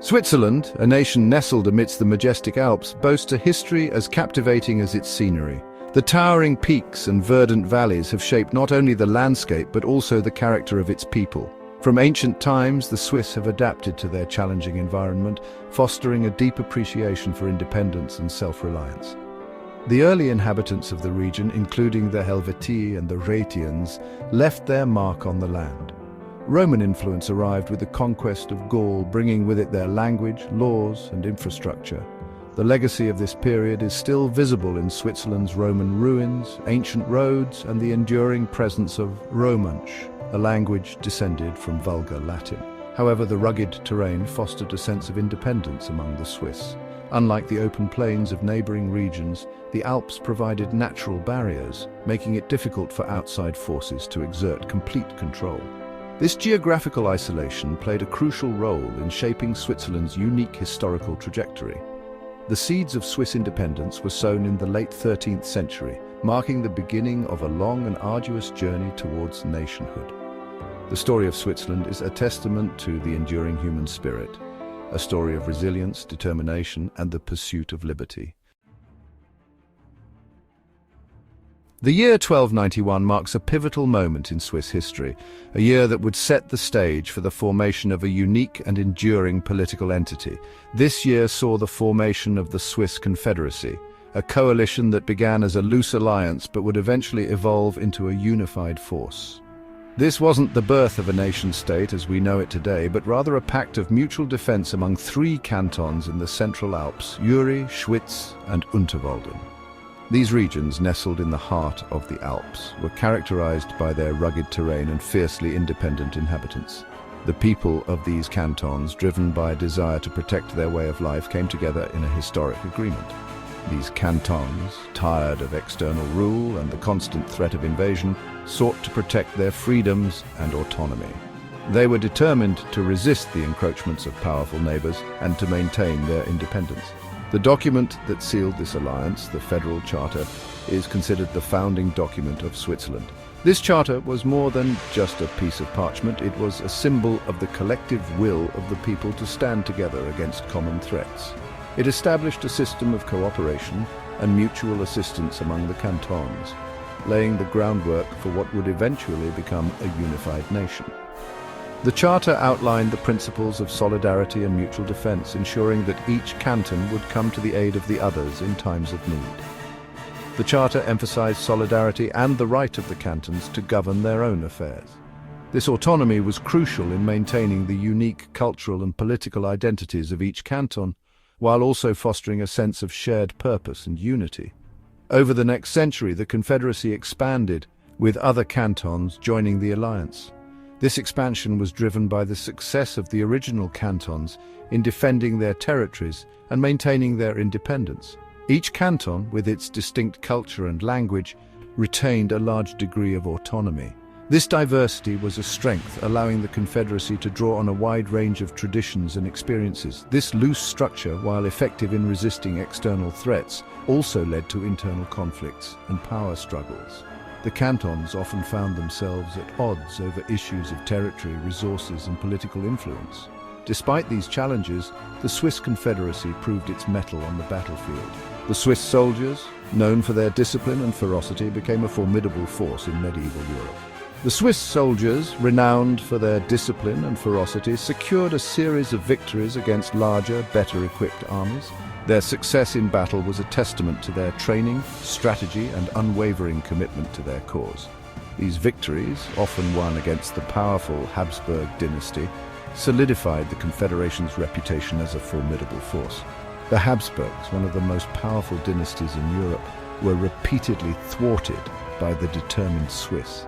Switzerland, a nation nestled amidst the majestic Alps, boasts a history as captivating as its scenery. The towering peaks and verdant valleys have shaped not only the landscape but also the character of its people. From ancient times, the Swiss have adapted to their challenging environment, fostering a deep appreciation for independence and self-reliance. The early inhabitants of the region, including the Helvetii and the Rhaetians, left their mark on the land. Roman influence arrived with the conquest of Gaul, bringing with it their language, laws, and infrastructure. The legacy of this period is still visible in Switzerland's Roman ruins, ancient roads, and the enduring presence of Romansch, a language descended from Vulgar Latin. However, the rugged terrain fostered a sense of independence among the Swiss. Unlike the open plains of neighboring regions, the Alps provided natural barriers, making it difficult for outside forces to exert complete control. This geographical isolation played a crucial role in shaping Switzerland's unique historical trajectory. The seeds of Swiss independence were sown in the late 13th century, marking the beginning of a long and arduous journey towards nationhood. The story of Switzerland is a testament to the enduring human spirit, a story of resilience, determination, and the pursuit of liberty. The year 1291 marks a pivotal moment in Swiss history, a year that would set the stage for the formation of a unique and enduring political entity. This year saw the formation of the Swiss Confederacy, a coalition that began as a loose alliance but would eventually evolve into a unified force. This wasn't the birth of a nation-state as we know it today, but rather a pact of mutual defense among three cantons in the Central Alps: Uri, Schwyz, and Unterwalden. These regions, nestled in the heart of the Alps, were characterized by their rugged terrain and fiercely independent inhabitants. The people of these cantons, driven by a desire to protect their way of life, came together in a historic agreement. These cantons, tired of external rule and the constant threat of invasion, sought to protect their freedoms and autonomy. They were determined to resist the encroachments of powerful neighbors and to maintain their independence. The document that sealed this alliance, the Federal Charter, is considered the founding document of Switzerland. This charter was more than just a piece of parchment. It was a symbol of the collective will of the people to stand together against common threats. It established a system of cooperation and mutual assistance among the cantons, laying the groundwork for what would eventually become a unified nation. The Charter outlined the principles of solidarity and mutual defense, ensuring that each canton would come to the aid of the others in times of need. The Charter emphasized solidarity and the right of the cantons to govern their own affairs. This autonomy was crucial in maintaining the unique cultural and political identities of each canton, while also fostering a sense of shared purpose and unity. Over the next century, the Confederacy expanded, with other cantons joining the alliance. This expansion was driven by the success of the original cantons in defending their territories and maintaining their independence. Each canton, with its distinct culture and language, retained a large degree of autonomy. This diversity was a strength, allowing the Confederacy to draw on a wide range of traditions and experiences. This loose structure, while effective in resisting external threats, also led to internal conflicts and power struggles. The cantons often found themselves at odds over issues of territory, resources, and political influence. Despite these challenges, the Swiss Confederacy proved its mettle on the battlefield. The Swiss soldiers, known for their discipline and ferocity, became a formidable force in medieval Europe. The Swiss soldiers, renowned for their discipline and ferocity, secured a series of victories against larger, better-equipped armies. Their success in battle was a testament to their training, strategy, and unwavering commitment to their cause. These victories, often won against the powerful Habsburg dynasty, solidified the Confederation's reputation as a formidable force. The Habsburgs, one of the most powerful dynasties in Europe, were repeatedly thwarted by the determined Swiss.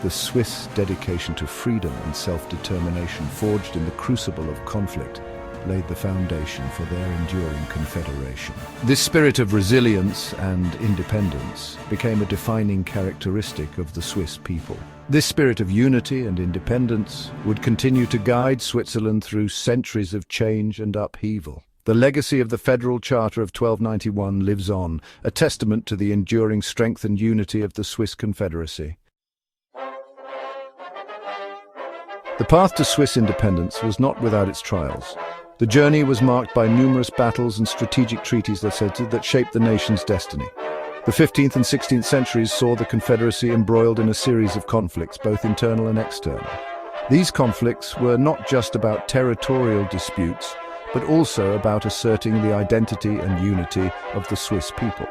The Swiss' dedication to freedom and self-determination, forged in the crucible of conflict, laid the foundation for their enduring confederation. This spirit of resilience and independence became a defining characteristic of the Swiss people. This spirit of unity and independence would continue to guide Switzerland through centuries of change and upheaval. The legacy of the Federal Charter of 1291 lives on, a testament to the enduring strength and unity of the Swiss Confederacy. The path to Swiss independence was not without its trials. The journey was marked by numerous battles and strategic treaties that shaped the nation's destiny. The 15th and 16th centuries saw the Confederacy embroiled in a series of conflicts, both internal and external. These conflicts were not just about territorial disputes, but also about asserting the identity and unity of the Swiss people.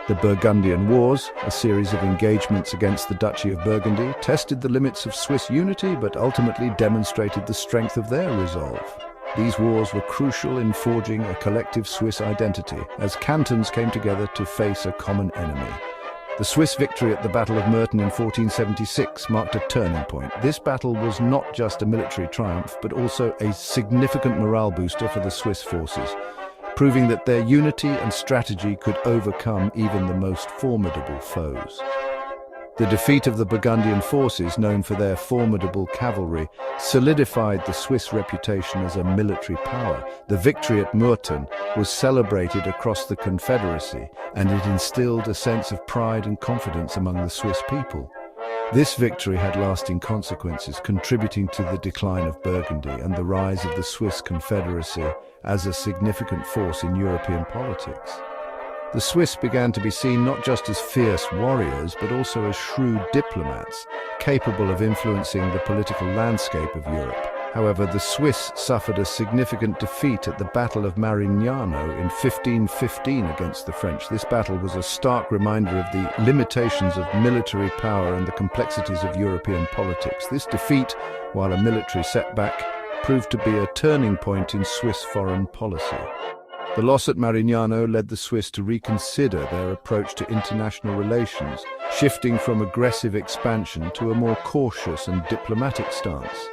The Burgundian Wars, a series of engagements against the Duchy of Burgundy, tested the limits of Swiss unity but ultimately demonstrated the strength of their resolve. These wars were crucial in forging a collective Swiss identity, as cantons came together to face a common enemy. The Swiss victory at the Battle of Merton in 1476 marked a turning point. This battle was not just a military triumph, but also a significant morale booster for the Swiss forces, proving that their unity and strategy could overcome even the most formidable foes. The defeat of the Burgundian forces, known for their formidable cavalry, solidified the Swiss reputation as a military power. The victory at Merton was celebrated across the Confederacy, and it instilled a sense of pride and confidence among the Swiss people. This victory had lasting consequences, contributing to the decline of Burgundy and the rise of the Swiss Confederacy as a significant force in European politics. The Swiss began to be seen not just as fierce warriors, but also as shrewd diplomats, capable of influencing the political landscape of Europe. However, the Swiss suffered a significant defeat at the Battle of Marignano in 1515 against the French. This battle was a stark reminder of the limitations of military power and the complexities of European politics. This defeat, while a military setback, proved to be a turning point in Swiss foreign policy. The loss at Marignano led the Swiss to reconsider their approach to international relations, shifting from aggressive expansion to a more cautious and diplomatic stance.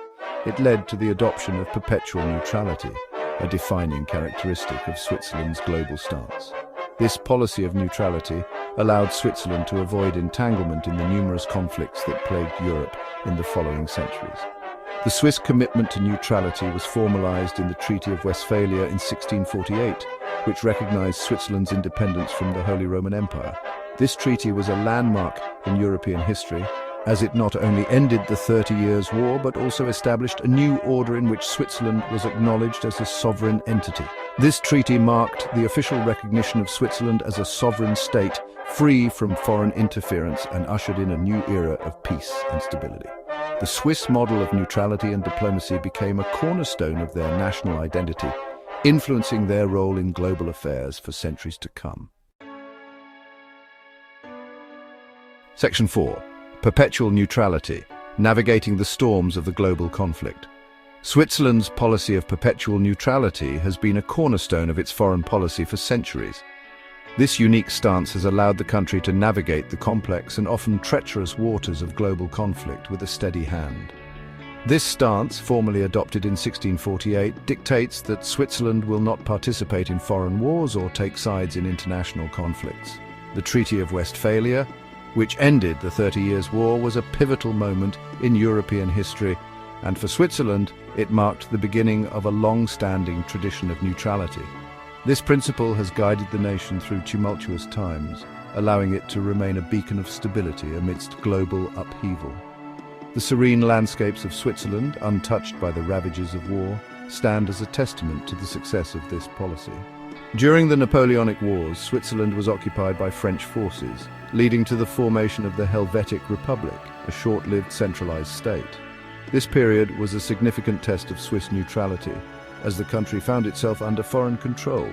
It led to the adoption of perpetual neutrality, a defining characteristic of Switzerland's global stance. This policy of neutrality allowed Switzerland to avoid entanglement in the numerous conflicts that plagued Europe in the following centuries. The Swiss commitment to neutrality was formalized in the Treaty of Westphalia in 1648, which recognized Switzerland's independence from the Holy Roman Empire. This treaty was a landmark in European history, as it not only ended the 30 Years' War, but also established a new order in which Switzerland was acknowledged as a sovereign entity. This treaty marked the official recognition of Switzerland as a sovereign state, free from foreign interference, and ushered in a new era of peace and stability. The Swiss model of neutrality and diplomacy became a cornerstone of their national identity, influencing their role in global affairs for centuries to come. Section 4. Perpetual neutrality, navigating the storms of the global conflict. Switzerland's policy of perpetual neutrality has been a cornerstone of its foreign policy for centuries. This unique stance has allowed the country to navigate the complex and often treacherous waters of global conflict with a steady hand. This stance, formally adopted in 1648, dictates that Switzerland will not participate in foreign wars or take sides in international conflicts. The Treaty of Westphalia, which ended the 30 Years' War, was a pivotal moment in European history, and for Switzerland, it marked the beginning of a long-standing tradition of neutrality. This principle has guided the nation through tumultuous times, allowing it to remain a beacon of stability amidst global upheaval. The serene landscapes of Switzerland, untouched by the ravages of war, stand as a testament to the success of this policy. During the Napoleonic Wars, Switzerland was occupied by French forces, leading to the formation of the Helvetic Republic, a short-lived centralized state. This period was a significant test of Swiss neutrality, as the country found itself under foreign control.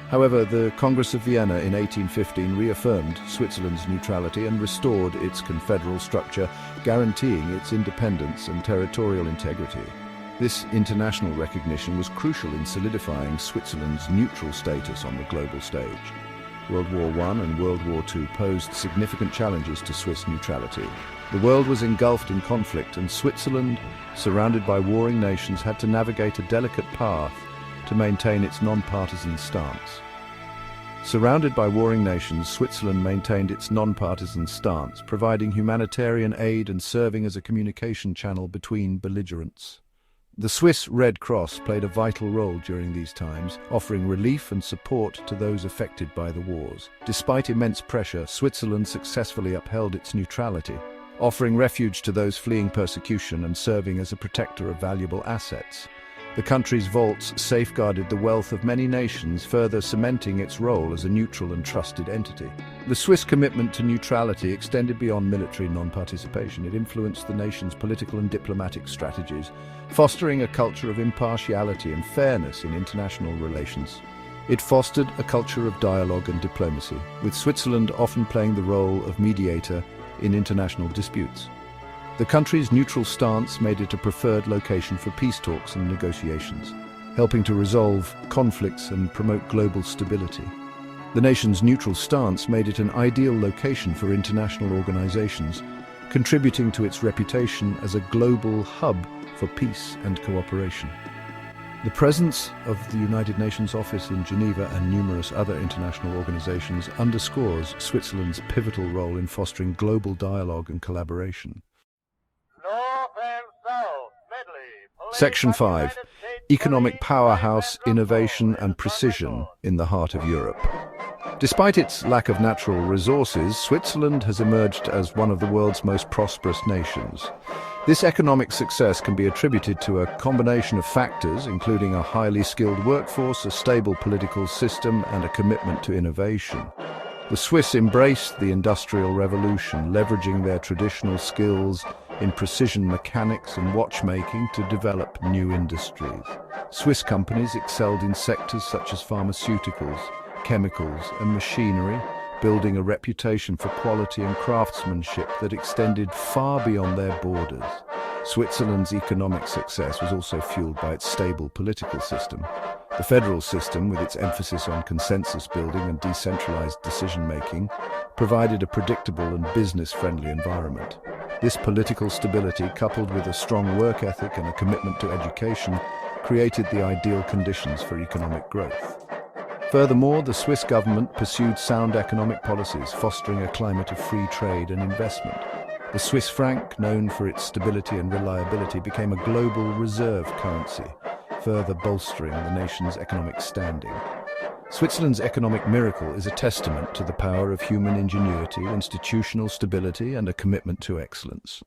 However, the Congress of Vienna in 1815 reaffirmed Switzerland's neutrality and restored its confederal structure, guaranteeing its independence and territorial integrity. This international recognition was crucial in solidifying Switzerland's neutral status on the global stage. World War I and World War II posed significant challenges to Swiss neutrality. The world was engulfed in conflict, and Switzerland, surrounded by warring nations, had to navigate a delicate path to maintain its non-partisan stance. Surrounded by warring nations, Switzerland maintained its non-partisan stance, providing humanitarian aid and serving as a communication channel between belligerents. The Swiss Red Cross played a vital role during these times, offering relief and support to those affected by the wars. Despite immense pressure, Switzerland successfully upheld its neutrality, offering refuge to those fleeing persecution and serving as a protector of valuable assets. The country's vaults safeguarded the wealth of many nations, further cementing its role as a neutral and trusted entity. The Swiss commitment to neutrality extended beyond military non-participation. It influenced the nation's political and diplomatic strategies, fostering a culture of impartiality and fairness in international relations. It fostered a culture of dialogue and diplomacy, with Switzerland often playing the role of mediator in international disputes. The country's neutral stance made it a preferred location for peace talks and negotiations, helping to resolve conflicts and promote global stability. The nation's neutral stance made it an ideal location for international organizations, contributing to its reputation as a global hub for peace and cooperation. The presence of the United Nations office in Geneva and numerous other international organizations underscores Switzerland's pivotal role in fostering global dialogue and collaboration. Section 5. Economic powerhouse, innovation and precision in the heart of Europe. Despite its lack of natural resources, Switzerland has emerged as one of the world's most prosperous nations. This economic success can be attributed to a combination of factors, including a highly skilled workforce, a stable political system, and a commitment to innovation. The Swiss embraced the Industrial Revolution, leveraging their traditional skills in precision mechanics and watchmaking to develop new industries. Swiss companies excelled in sectors such as pharmaceuticals, chemicals, and machinery, building a reputation for quality and craftsmanship that extended far beyond their borders. Switzerland's economic success was also fueled by its stable political system. The federal system, with its emphasis on consensus building and decentralized decision-making, provided a predictable and business-friendly environment. This political stability, coupled with a strong work ethic and a commitment to education, created the ideal conditions for economic growth. Furthermore, the Swiss government pursued sound economic policies, fostering a climate of free trade and investment. The Swiss franc, known for its stability and reliability, became a global reserve currency, further bolstering the nation's economic standing. Switzerland's economic miracle is a testament to the power of human ingenuity, institutional stability, and a commitment to excellence.